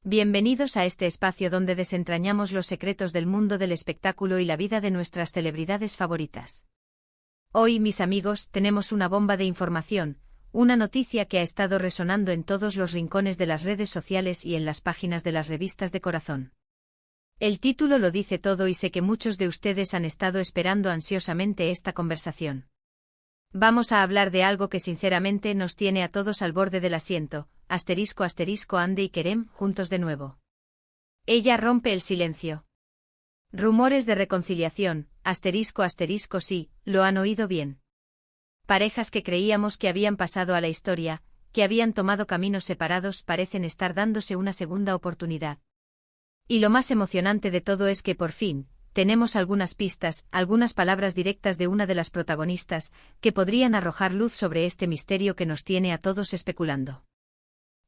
Bienvenidos a este espacio donde desentrañamos los secretos del mundo del espectáculo y la vida de nuestras celebridades favoritas. Hoy, mis amigos, tenemos una bomba de información, una noticia que ha estado resonando en todos los rincones de las redes sociales y en las páginas de las revistas de corazón. El título lo dice todo y sé que muchos de ustedes han estado esperando ansiosamente esta conversación. Vamos a hablar de algo que sinceramente nos tiene a todos al borde del asiento, ***, Hande y Kerem juntos de nuevo. Ella rompe el silencio. Rumores de reconciliación, ***, sí, lo han oído bien. Parejas que creíamos que habían pasado a la historia, que habían tomado caminos separados parecen estar dándose una segunda oportunidad. Y lo más emocionante de todo es que por fin, tenemos algunas pistas, algunas palabras directas de una de las protagonistas, que podrían arrojar luz sobre este misterio que nos tiene a todos especulando.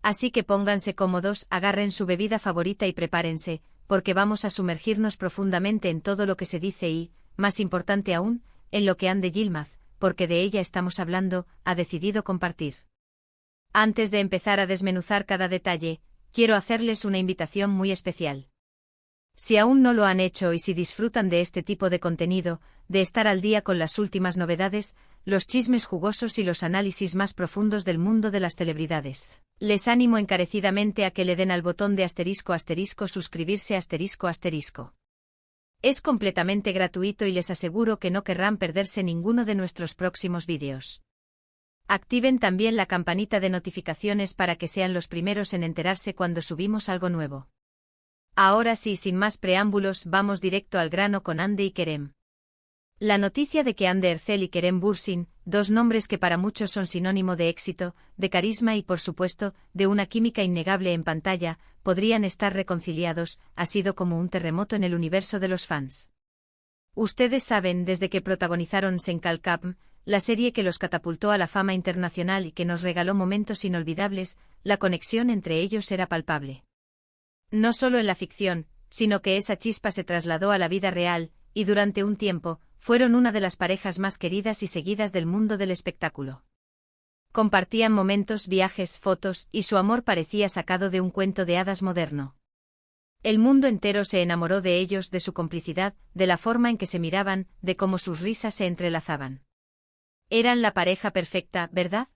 Así que pónganse cómodos, agarren su bebida favorita y prepárense, porque vamos a sumergirnos profundamente en todo lo que se dice y, más importante aún, en lo que Hande Yilmaz, porque de ella estamos hablando, ha decidido compartir. Antes de empezar a desmenuzar cada detalle, quiero hacerles una invitación muy especial. Si aún no lo han hecho y si disfrutan de este tipo de contenido, de estar al día con las últimas novedades, los chismes jugosos y los análisis más profundos del mundo de las celebridades, les animo encarecidamente a que le den al botón de ***, suscribirse ***. Es completamente gratuito y les aseguro que no querrán perderse ninguno de nuestros próximos vídeos. Activen también la campanita de notificaciones para que sean los primeros en enterarse cuando subimos algo nuevo. Ahora sí, sin más preámbulos, vamos directo al grano con Hande y Kerem. La noticia de que Hande Erçel y Kerem Bürsin, dos nombres que para muchos son sinónimo de éxito, de carisma y por supuesto, de una química innegable en pantalla, podrían estar reconciliados, ha sido como un terremoto en el universo de los fans. Ustedes saben, desde que protagonizaron Senkalkam, la serie que los catapultó a la fama internacional y que nos regaló momentos inolvidables, la conexión entre ellos era palpable. No solo en la ficción, sino que esa chispa se trasladó a la vida real, y durante un tiempo, fueron una de las parejas más queridas y seguidas del mundo del espectáculo. Compartían momentos, viajes, fotos, y su amor parecía sacado de un cuento de hadas moderno. El mundo entero se enamoró de ellos, de su complicidad, de la forma en que se miraban, de cómo sus risas se entrelazaban. Eran la pareja perfecta, ¿verdad?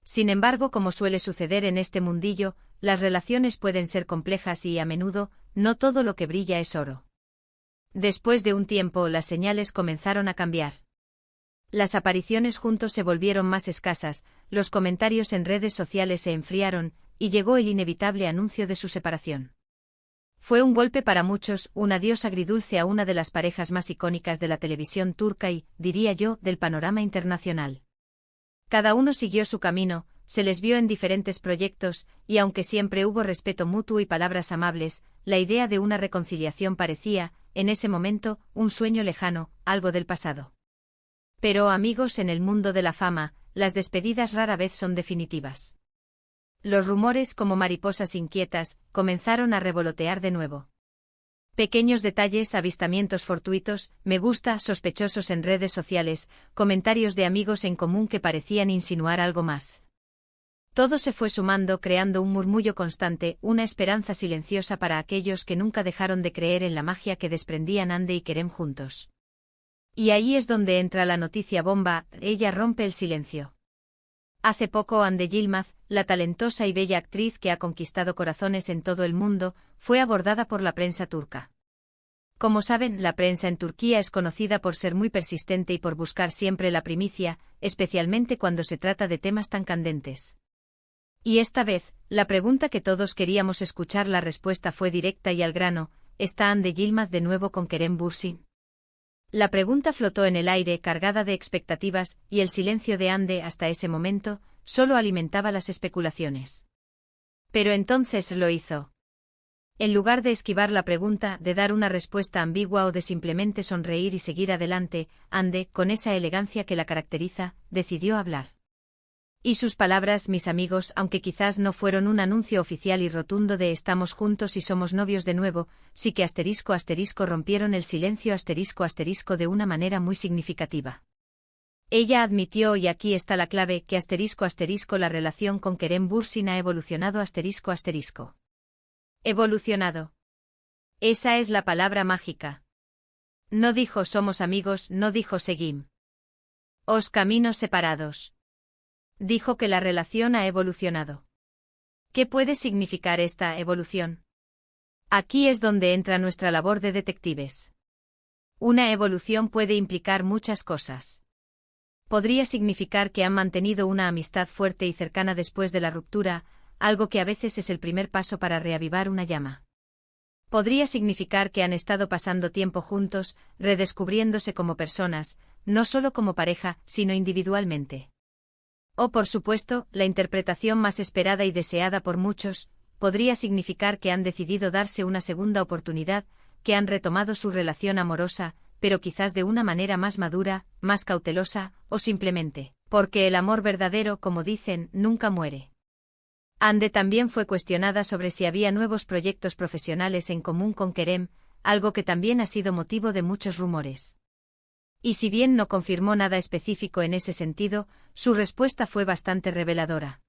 Sin embargo, como suele suceder en este mundillo, las relaciones pueden ser complejas y, a menudo, no todo lo que brilla es oro. Después de un tiempo, las señales comenzaron a cambiar. Las apariciones juntos se volvieron más escasas, los comentarios en redes sociales se enfriaron, y llegó el inevitable anuncio de su separación. Fue un golpe para muchos, un adiós agridulce a una de las parejas más icónicas de la televisión turca y, diría yo, del panorama internacional. Cada uno siguió su camino, se les vio en diferentes proyectos, y aunque siempre hubo respeto mutuo y palabras amables, la idea de una reconciliación parecía, en ese momento, un sueño lejano, algo del pasado. Pero, amigos, en el mundo de la fama, las despedidas rara vez son definitivas. Los rumores, como mariposas inquietas, comenzaron a revolotear de nuevo. Pequeños detalles, avistamientos fortuitos, me gusta, sospechosos en redes sociales, comentarios de amigos en común que parecían insinuar algo más. Todo se fue sumando, creando un murmullo constante, una esperanza silenciosa para aquellos que nunca dejaron de creer en la magia que desprendían Hande y Kerem juntos. Y ahí es donde entra la noticia bomba, ella rompe el silencio. Hace poco Hande Yilmaz, la talentosa y bella actriz que ha conquistado corazones en todo el mundo, fue abordada por la prensa turca. Como saben, la prensa en Turquía es conocida por ser muy persistente y por buscar siempre la primicia, especialmente cuando se trata de temas tan candentes. Y esta vez, la pregunta que todos queríamos escuchar, la respuesta fue directa y al grano, ¿está Hande Yilmaz de nuevo con Kerem Bürsin? La pregunta flotó en el aire, cargada de expectativas, y el silencio de Hande hasta ese momento, solo alimentaba las especulaciones. Pero entonces lo hizo. En lugar de esquivar la pregunta, de dar una respuesta ambigua o de simplemente sonreír y seguir adelante, Hande, con esa elegancia que la caracteriza, decidió hablar. Y sus palabras, mis amigos, aunque quizás no fueron un anuncio oficial y rotundo de estamos juntos y somos novios de nuevo, sí que ***, rompieron el silencio ***, de una manera muy significativa. Ella admitió, y aquí está la clave, que ***, la relación con Kerem Bürsin ha evolucionado ***. Evolucionado. Esa es la palabra mágica. No dijo somos amigos, no dijo seguim. Os caminos separados. Dijo que la relación ha evolucionado. ¿Qué puede significar esta evolución? Aquí es donde entra nuestra labor de detectives. Una evolución puede implicar muchas cosas. Podría significar que han mantenido una amistad fuerte y cercana después de la ruptura, algo que a veces es el primer paso para reavivar una llama. Podría significar que han estado pasando tiempo juntos, redescubriéndose como personas, no solo como pareja, sino individualmente. O por supuesto, la interpretación más esperada y deseada por muchos, podría significar que han decidido darse una segunda oportunidad, que han retomado su relación amorosa, pero quizás de una manera más madura, más cautelosa, o simplemente, porque el amor verdadero, como dicen, nunca muere. Ande también fue cuestionada sobre si había nuevos proyectos profesionales en común con Kerem, algo que también ha sido motivo de muchos rumores. Y si bien no confirmó nada específico en ese sentido, su respuesta fue bastante reveladora.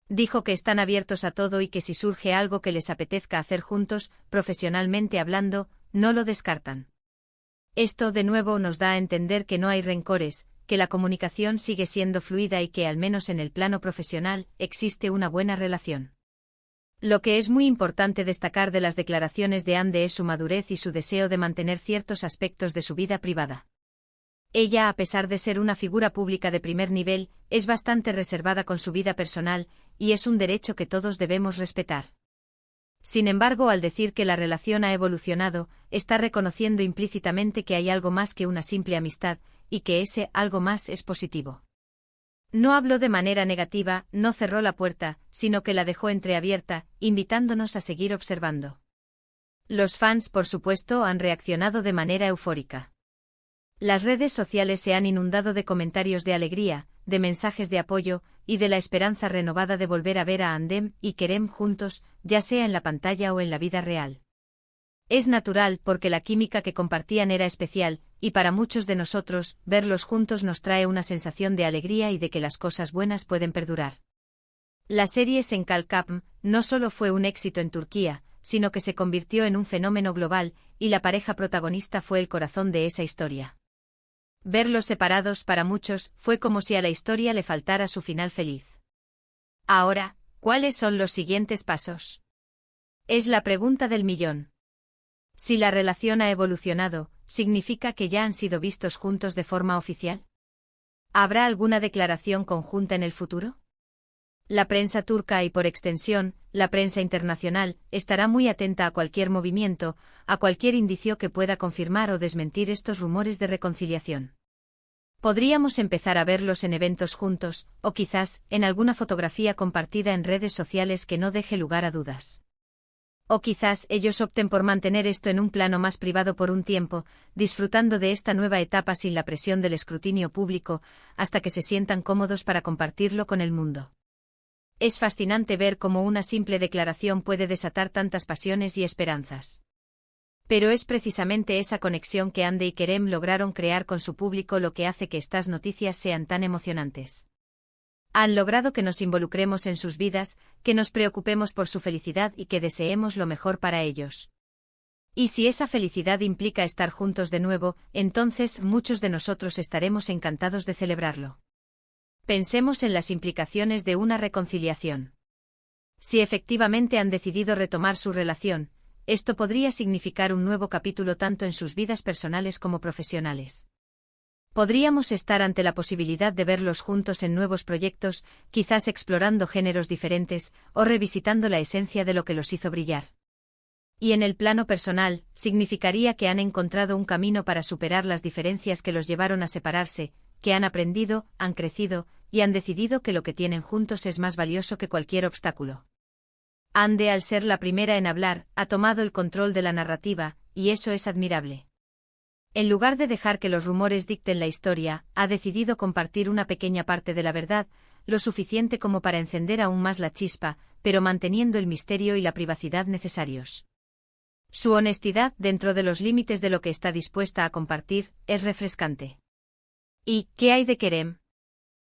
Dijo que están abiertos a todo y que si surge algo que les apetezca hacer juntos, profesionalmente hablando, no lo descartan. Esto de nuevo nos da a entender que no hay rencores, que la comunicación sigue siendo fluida y que al menos en el plano profesional existe una buena relación. Lo que es muy importante destacar de las declaraciones de Ande es su madurez y su deseo de mantener ciertos aspectos de su vida privada. Ella, a pesar de ser una figura pública de primer nivel, es bastante reservada con su vida personal, y es un derecho que todos debemos respetar. Sin embargo, al decir que la relación ha evolucionado, está reconociendo implícitamente que hay algo más que una simple amistad, y que ese algo más es positivo. No habló de manera negativa, no cerró la puerta, sino que la dejó entreabierta, invitándonos a seguir observando. Los fans, por supuesto, han reaccionado de manera eufórica. Las redes sociales se han inundado de comentarios de alegría, de mensajes de apoyo, y de la esperanza renovada de volver a ver a Andem y Kerem juntos, ya sea en la pantalla o en la vida real. Es natural porque la química que compartían era especial, y para muchos de nosotros, verlos juntos nos trae una sensación de alegría y de que las cosas buenas pueden perdurar. La serie Senkal Kapm no solo fue un éxito en Turquía, sino que se convirtió en un fenómeno global, y la pareja protagonista fue el corazón de esa historia. Verlos separados para muchos fue como si a la historia le faltara su final feliz. Ahora, ¿cuáles son los siguientes pasos? Es la pregunta del millón. Si la relación ha evolucionado, ¿significa que ya han sido vistos juntos de forma oficial? ¿Habrá alguna declaración conjunta en el futuro? La prensa turca y por extensión, la prensa internacional, estará muy atenta a cualquier movimiento, a cualquier indicio que pueda confirmar o desmentir estos rumores de reconciliación. Podríamos empezar a verlos en eventos juntos, o quizás, en alguna fotografía compartida en redes sociales que no deje lugar a dudas. O quizás ellos opten por mantener esto en un plano más privado por un tiempo, disfrutando de esta nueva etapa sin la presión del escrutinio público, hasta que se sientan cómodos para compartirlo con el mundo. Es fascinante ver cómo una simple declaración puede desatar tantas pasiones y esperanzas. Pero es precisamente esa conexión que Ande y Kerem lograron crear con su público lo que hace que estas noticias sean tan emocionantes. Han logrado que nos involucremos en sus vidas, que nos preocupemos por su felicidad y que deseemos lo mejor para ellos. Y si esa felicidad implica estar juntos de nuevo, entonces muchos de nosotros estaremos encantados de celebrarlo. Pensemos en las implicaciones de una reconciliación. Si efectivamente han decidido retomar su relación, esto podría significar un nuevo capítulo tanto en sus vidas personales como profesionales. Podríamos estar ante la posibilidad de verlos juntos en nuevos proyectos, quizás explorando géneros diferentes, o revisitando la esencia de lo que los hizo brillar. Y en el plano personal, significaría que han encontrado un camino para superar las diferencias que los llevaron a separarse, que han aprendido, han crecido, y han decidido que lo que tienen juntos es más valioso que cualquier obstáculo. Ande, al ser la primera en hablar, ha tomado el control de la narrativa, y eso es admirable. En lugar de dejar que los rumores dicten la historia, ha decidido compartir una pequeña parte de la verdad, lo suficiente como para encender aún más la chispa, pero manteniendo el misterio y la privacidad necesarios. Su honestidad, dentro de los límites de lo que está dispuesta a compartir, es refrescante. ¿Y qué hay de Kerem?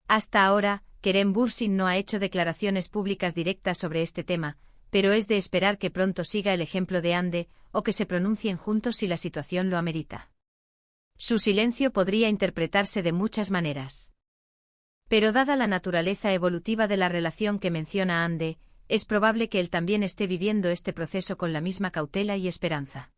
Hasta ahora, Kerem Bürsin no ha hecho declaraciones públicas directas sobre este tema, pero es de esperar que pronto siga el ejemplo de Ande, o que se pronuncien juntos si la situación lo amerita. Su silencio podría interpretarse de muchas maneras. Pero dada la naturaleza evolutiva de la relación que menciona Ande, es probable que él también esté viviendo este proceso con la misma cautela y esperanza.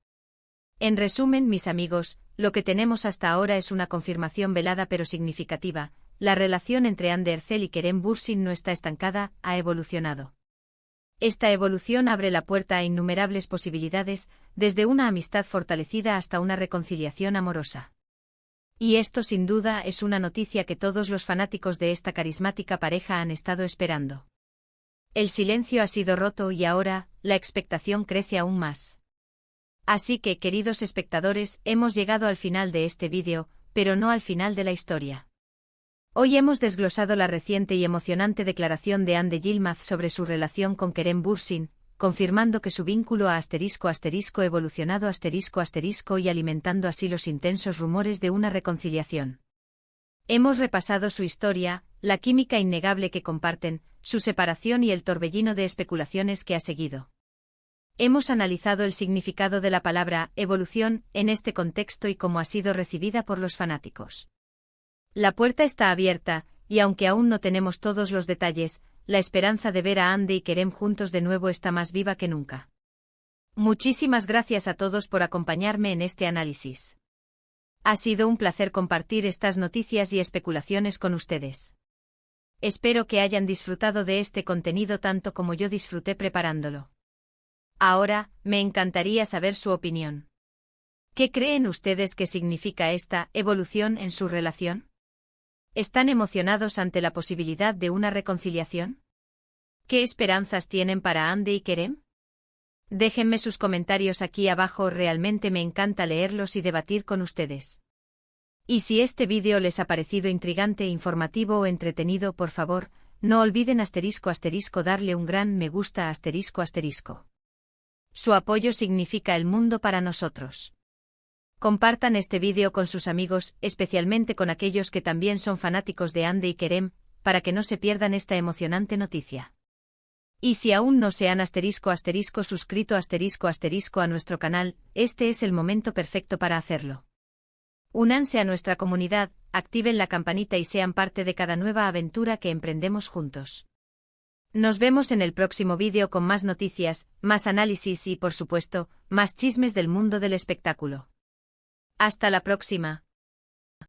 En resumen, mis amigos, lo que tenemos hasta ahora es una confirmación velada pero significativa: la relación entre Ande Ercel y Kerem Bürsin no está estancada, ha evolucionado. Esta evolución abre la puerta a innumerables posibilidades, desde una amistad fortalecida hasta una reconciliación amorosa. Y esto sin duda es una noticia que todos los fanáticos de esta carismática pareja han estado esperando. El silencio ha sido roto y ahora, la expectación crece aún más. Así que, queridos espectadores, hemos llegado al final de este vídeo, pero no al final de la historia. Hoy hemos desglosado la reciente y emocionante declaración de Hande Yilmaz sobre su relación con Kerem Bürsin, confirmando que su vínculo ha *** evolucionado *** y alimentando así los intensos rumores de una reconciliación. Hemos repasado su historia, la química innegable que comparten, su separación y el torbellino de especulaciones que ha seguido. Hemos analizado el significado de la palabra evolución en este contexto y cómo ha sido recibida por los fanáticos. La puerta está abierta, y aunque aún no tenemos todos los detalles, la esperanza de ver a Hande y Kerem juntos de nuevo está más viva que nunca. Muchísimas gracias a todos por acompañarme en este análisis. Ha sido un placer compartir estas noticias y especulaciones con ustedes. Espero que hayan disfrutado de este contenido tanto como yo disfruté preparándolo. Ahora, me encantaría saber su opinión. ¿Qué creen ustedes que significa esta evolución en su relación? ¿Están emocionados ante la posibilidad de una reconciliación? ¿Qué esperanzas tienen para Hande y Kerem? Déjenme sus comentarios aquí abajo, realmente me encanta leerlos y debatir con ustedes. Y si este vídeo les ha parecido intrigante, informativo o entretenido, por favor, no olviden *** darle un gran me gusta ***. Su apoyo significa el mundo para nosotros. Compartan este vídeo con sus amigos, especialmente con aquellos que también son fanáticos de Hande y Kerem, para que no se pierdan esta emocionante noticia. Y si aún no se han suscrito a nuestro canal, este es el momento perfecto para hacerlo. Únanse a nuestra comunidad, activen la campanita y sean parte de cada nueva aventura que emprendemos juntos. Nos vemos en el próximo vídeo con más noticias, más análisis y, por supuesto, más chismes del mundo del espectáculo. Hasta la próxima.